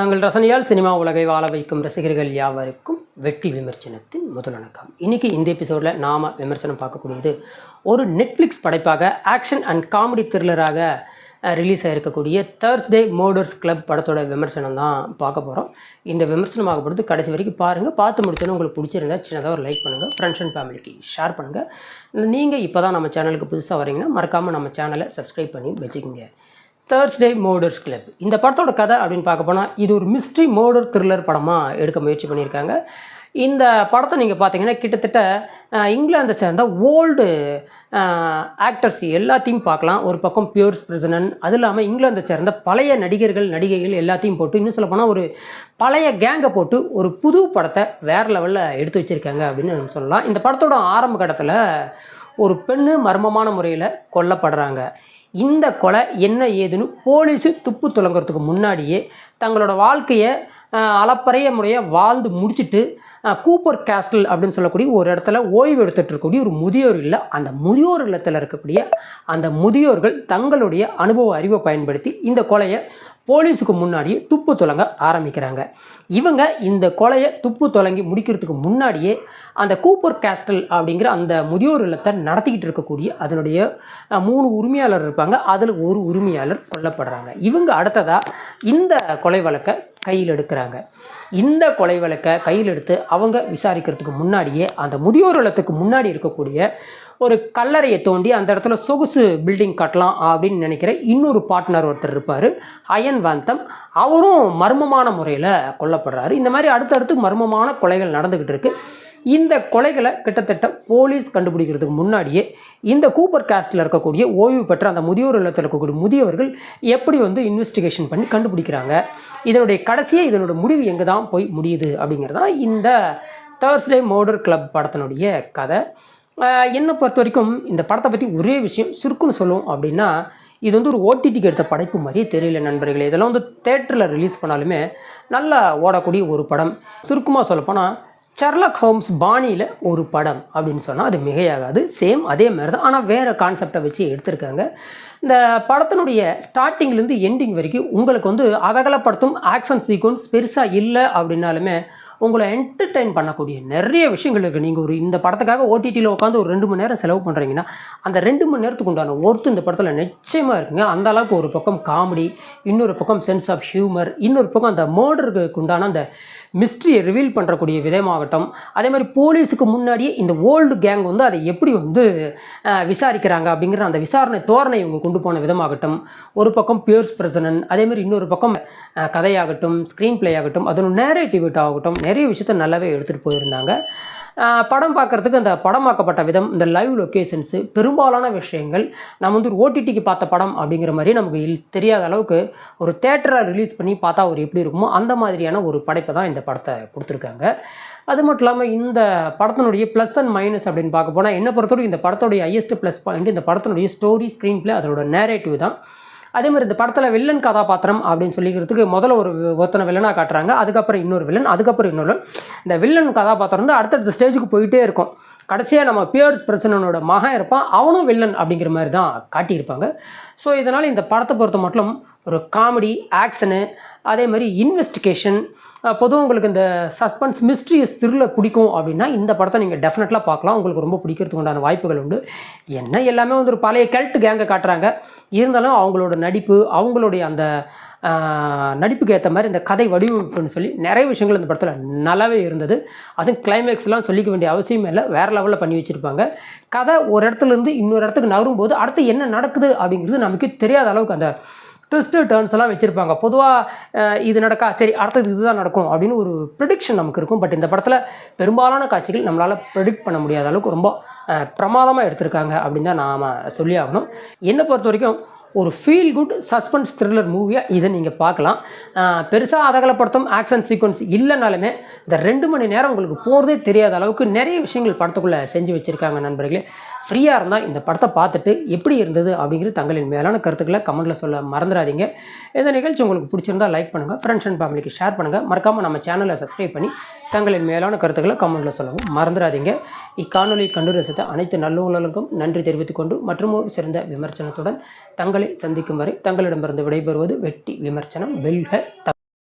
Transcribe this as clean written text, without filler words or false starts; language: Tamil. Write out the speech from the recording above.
நாங்கள் ரசனையால் சினிமா உலகை வாழ வைக்கும் ரசிகர்கள் யாவருக்கும் வெற்றி விமர்சனத்தின் முதல் வணக்கம். இன்னைக்கு இந்த எபிசோடில் நாம விமர்சனம் பார்க்கக்கூடியது ஒரு நெட்ஃப்ளிக்ஸ் படைப்பாக ஆக்ஷன் அண்ட் காமெடி த்ரில்லராக ரிலீஸ் ஆகிருக்கக்கூடிய தேர்ஸ்டே மர்டர்ஸ் கிளப் படத்தோட விமர்சனம் தான் பார்க்க போகிறோம். இந்த விமர்சனமாக பொறுத்து கடைசி வரைக்கும் பாருங்கள். பார்த்து முடிச்சோன்னு உங்களுக்கு பிடிச்சிருந்தா சின்னதாக ஒரு லைக் பண்ணுங்கள், ஃப்ரெண்ட்ஸ் அண்ட் ஃபேமிலிக்கு ஷேர் பண்ணுங்கள். நீங்கள் இப்போ தான் நம்ம சேனலுக்கு புதுசாக வரீங்கன்னா மறக்காமல் நம்ம சேனலை சப்ஸ்கிரைப் பண்ணி வச்சுக்கோங்க. தேர்ஸ்டே மர்டர்ஸ் கிளப் இந்த படத்தோட கதை அப்படின்னு பார்க்க போனால் இது ஒரு மிஸ்ட்ரி மர்டர் த்ரில்லர் படமாக எடுக்க முயற்சி பண்ணியிருக்காங்க. இந்த படத்தை நீங்கள் பார்த்தீங்கன்னா கிட்டத்தட்ட இங்கிலாந்தை சேர்ந்த ஓல்டு ஆக்டர்ஸ் எல்லாத்தையும் பார்க்கலாம். ஒரு பக்கம் பியர்ஸ் பிரெஸ்னன், அது இல்லாமல் இங்கிலாந்தை சேர்ந்த பழைய நடிகர்கள் நடிகைகள் எல்லாத்தையும் போட்டு, இன்னும் சொல்ல போனால் ஒரு பழைய கேங்கை போட்டு ஒரு புது படத்தை வேறு லெவலில் எடுத்து வச்சுருக்காங்க அப்படின்னு நம்ம சொல்லலாம். இந்த படத்தோட ஆரம்ப கட்டத்தில் ஒரு பெண்ணு மர்மமான முறையில் கொல்லப்படுறாங்க. இந்த கொலை என்ன ஏதுன்னு போலீஸு துப்பு துலங்கிறதுக்கு முன்னாடியே தங்களோட வாழ்க்கையை அளப்பறைய முறையாக வாழ்ந்து முடிச்சுட்டு கூப்பர் கேஸ்டில் அப்படின்னு சொல்லக்கூடிய ஒரு இடத்துல ஓய்வு எடுத்துகிட்டு இருக்கக்கூடிய ஒரு முதியோர் இல்லை, அந்த முதியோர் இல்லத்தில் இருக்கக்கூடிய அந்த முதியோர்கள் தங்களுடைய அனுபவ அறிவை பயன்படுத்தி இந்த கொலையை போலீஸுக்கு முன்னாடியே துப்பு துலங்க ஆரம்பிக்கிறாங்க. இவங்க இந்த கொலையை துப்பு துலங்கி முடிக்கிறதுக்கு முன்னாடியே அந்த கூப்பர் கேஸ்டில் அப்படிங்கிற அந்த முதியோர் இல்லத்தை நடத்திக்கிட்டு இருக்கக்கூடிய அதனுடைய 3 உரிமையாளர் இருப்பாங்க. அதில் ஒரு உரிமையாளர் கொல்லப்படுறாங்க. இவங்க அடுத்ததாக இந்த கொலை வழக்கை கையில் எடுக்கிறாங்க. இந்த கொலை வழக்கை கையில் எடுத்து அவங்க விசாரிக்கிறதுக்கு முன்னாடியே அந்த முதியோர் இல்லத்துக்கு முன்னாடி இருக்கக்கூடிய ஒரு கல்லறையை தோண்டி அந்த இடத்துல சொகுசு பில்டிங் கட்டலாம் அப்படின்னு நினைக்கிற இன்னொரு பார்ட்னர் ஒருத்தர் இருப்பார், அயன் வாந்தம். அவரும் மர்மமான முறையில் கொல்லப்படுறாரு. இந்த மாதிரி அடுத்தடுத்து மர்மமான கொலைகள் நடந்துக்கிட்டு இருக்கு. இந்த கொலைகளை கிட்டத்தட்ட போலீஸ் கண்டுபிடிக்கிறதுக்கு முன்னாடியே இந்த கூப்பர் கேஸ்டில் இருக்கக்கூடிய ஓய்வு பெற்ற அந்த முதியோர் இல்லத்தில் இருக்கக்கூடிய முதியவர்கள் எப்படி இன்வெஸ்டிகேஷன் பண்ணி கண்டுபிடிக்கிறாங்க, இதனுடைய கடைசியாக இதனோட முடிவு எங்கே தான் போய் முடியுது அப்படிங்கிறதான் இந்த தேர்ஸ்டே மர்டர் கிளப் படத்தினுடைய கதை. என்னை பொறுத்த வரைக்கும் இந்த படத்தை பற்றி ஒரே விஷயம் சுருக்குன்னு சொல்லுவோம் அப்படின்னா, இது ஒரு ஓடிடிக்கு எடுத்த படைப்பு மாதிரியே தெரியல நண்பர்களே. இதெல்லாம் தேட்டரில் ரிலீஸ் பண்ணாலுமே நல்லா ஓடக்கூடிய ஒரு படம். சுருக்கமாக சொல்லப்போனால் ஷெர்லாக் ஹோம்ஸ் பாணியில் ஒரு படம் அப்படின்னு சொன்னால் அது மிகையாகாது. சேம் அதே மாதிரி தான், ஆனால் வேறு கான்செப்டை வச்சு எடுத்திருக்காங்க. இந்த படத்தினுடைய ஸ்டார்டிங்லேருந்து எண்டிங் வரைக்கும் உங்களுக்கு அகலப்படுத்தும் ஆக்ஷன் சீக்வன்ஸ் பெருசாக இல்லை அப்படின்னாலுமே உங்களை என்டர்டெயின் பண்ணக்கூடிய நிறைய விஷயங்கள் இருக்குது. நீங்கள் இந்த படத்துக்காக ஓடிடியில் உட்காந்து ஒரு 2 மணி நேரம் செலவு பண்ணுறீங்கன்னா அந்த 2 மணி நேரத்துக்கு உண்டான ஒர்த்து இந்த படத்தில் நிச்சயமாக இருக்குங்க. அந்த அளவுக்கு ஒரு பக்கம் காமெடி, இன்னொரு பக்கம் சென்ஸ் ஆஃப் ஹியூமர், இன்னொரு பக்கம் அந்த மர்டருக்கு உண்டான அந்த மிஸ்ட்ரியை ரிவீல் பண்ணுறக்கூடிய விதமாகட்டும், அதே மாதிரி போலீஸுக்கு முன்னாடியே இந்த ஓல்டு கேங் அதை எப்படி விசாரிக்கிறாங்க அப்படிங்கிற அந்த விசாரணை தோரணை இவங்க கொண்டு போன விதமாகட்டும், ஒரு பக்கம் பியர்ஸ் பிரெஸ்னன், அதேமாதிரி இன்னொரு பக்கம் கதையாகட்டும், ஸ்க்ரீன் பிளே ஆகட்டும், அதோட நேரேட்டிவிட்டி ஆகட்டும், நிறைய விஷயத்த நல்லாவே எடுத்துகிட்டு போயிருந்தாங்க. படம் பார்க்குறதுக்கு அந்த படமாக்கப்பட்ட விதம், இந்த லைவ் லொக்கேஷன்ஸு, பெரும்பாலான விஷயங்கள் நம்ம ஒரு ஓடிடிக்கு பார்த்த படம் அப்படிங்கிற மாதிரி நமக்கு தெரியாத அளவுக்கு ஒரு தேட்டராக ரிலீஸ் பண்ணி பார்த்தா ஒரு எப்படி இருக்குமோ அந்த மாதிரியான ஒரு படைப்பை தான் இந்த படத்தை கொடுத்துருக்காங்க. அது மட்டும் இல்லாமல் இந்த படத்தினுடைய ப்ளஸ் அண்ட் மைனஸ் அப்படின்னு பார்க்க போனால் என்னை பொறுத்தவரைக்கும் இந்த படத்தோடைய ஹையஸ்ட் ப்ளஸ் பாயிண்ட் இந்த படத்தினுடைய ஸ்டோரி, ஸ்க்ரீன் பிளே, அதோட நேரேட்டிவ் தான். அதே மாதிரி இந்த படத்தில் வில்லன் கதாபாத்திரம் அப்படின்னு சொல்லிக்கிறதுக்கு முதல்ல ஒருத்தனை வில்லனாக காட்டுறாங்க, அதுக்கப்புறம் இன்னொரு வில்லன், அதுக்கப்புறம் இன்னொரு. இந்த வில்லன் கதாபாத்திரம் அடுத்தடுத்த ஸ்டேஜுக்கு போயிட்டே இருக்கும். கடைசியாக நம்ம பியர்ஸ் பிரெஸ்னனோட மகன் இருப்பான், அவனும் வில்லன் அப்படிங்கிற மாதிரி தான் காட்டியிருப்பாங்க. ஸோ இதனால் இந்த படத்தை பொறுத்த மட்டும் ஒரு காமெடி, ஆக்ஷனு, அதே மாதிரி இன்வெஸ்டிகேஷன், பொதுவாக உங்களுக்கு இந்த சஸ்பென்ஸ் மிஸ்ட்ரியஸ் த்ரில்லர் பிடிக்கும் அப்படின்னா இந்த படத்தை நீங்கள் டெஃபினெட்லாக பார்க்கலாம். உங்களுக்கு ரொம்ப பிடிக்கிறதுக்கு உண்டான வாய்ப்புகள் உண்டு. என்ன எல்லாமே ஒரு பழைய கல்ட் கேங்கை காட்டுறாங்க, இருந்தாலும் அவங்களோட நடிப்பு, அவங்களுடைய அந்த நடிப்புக்கு ஏற்ற மாதிரி இந்த கதை வடிவமைப்புன்னு சொல்லி நிறைய விஷயங்கள் இந்த படத்தில் நல்லாவே இருந்தது. அதுவும் கிளைமேக்ஸ்லாம் சொல்லிக்க வேண்டிய அவசியமே இல்லை, வேறு லெவலில் பண்ணி வச்சுருப்பாங்க. கதை ஒரு இடத்துலேருந்து இன்னொரு இடத்துக்கு நகரும்போது அடுத்து என்ன நடக்குது அப்படிங்கிறது நமக்கு தெரியாத அளவுக்கு அந்த ட்விஸ்ட்டு டர்ன்ஸ் எல்லாம் வச்சுருப்பாங்க. பொதுவாக இது நடக்கா, சரி அடுத்தது இதுதான் நடக்கும் அப்படின்னு ஒரு ப்ரிடிக்ஷன் நமக்கு இருக்கும். பட் இந்த படத்தில் பெரும்பாலான காட்சிகள் நம்மளால் ப்ரெடிக்ட் பண்ண முடியாத அளவுக்கு ரொம்ப பிரமாதமாக எடுத்திருக்காங்க அப்படின்னு தான் நாம் சொல்லி ஆகணும். என்னை பொறுத்த வரைக்கும் ஒரு ஃபீல் குட் சஸ்பென்ஸ் த்ரில்லர் மூவியாக இதை நீங்கள் பார்க்கலாம். பெருசாக அதகலப்படுத்தும் ஆக்ஷன் சீக்வன்ஸ் இல்லைனாலுமே இந்த 2 மணி நேரம் உங்களுக்கு போகிறதே தெரியாத அளவுக்கு நிறைய விஷயங்கள் படத்துக்குள்ளே செஞ்சு வச்சுருக்காங்க நண்பர்களே. ஃப்ரீயாக இருந்தால் இந்த படத்தை பார்த்துட்டு எப்படி இருந்தது அப்படிங்கிறது தங்களின் மேலான கருத்துக்களை கமெண்ட்டில் சொல்ல மறந்துடாதீங்க. இந்த நிகழ்ச்சி உங்களுக்கு பிடிச்சிருந்தால் லைக் பண்ணுங்கள், ஃப்ரெண்ட்ஸ் அண்ட் ஃபேமிலிக்கு ஷேர் பண்ணுங்கள், மறக்காமல் நம்ம சேனலை சப்ஸ்கிரைப் பண்ணி தங்களின் மேலான கருத்துக்களை கமெண்ட்டில் சொல்லவும் மறந்துடாதீங்க. இக்காணொலி கண்டு ரசித்த அனைத்து நல்லுள்ளங்களுக்கும் நன்றி தெரிவித்துக் கொண்டு மற்றும் ஒரு சிறந்த விமர்சனத்துடன் தங்களை சந்திக்கும் வரை தங்களிடமிருந்து விடைபெறுவது வெற்றி விமர்சனம். வெல்க.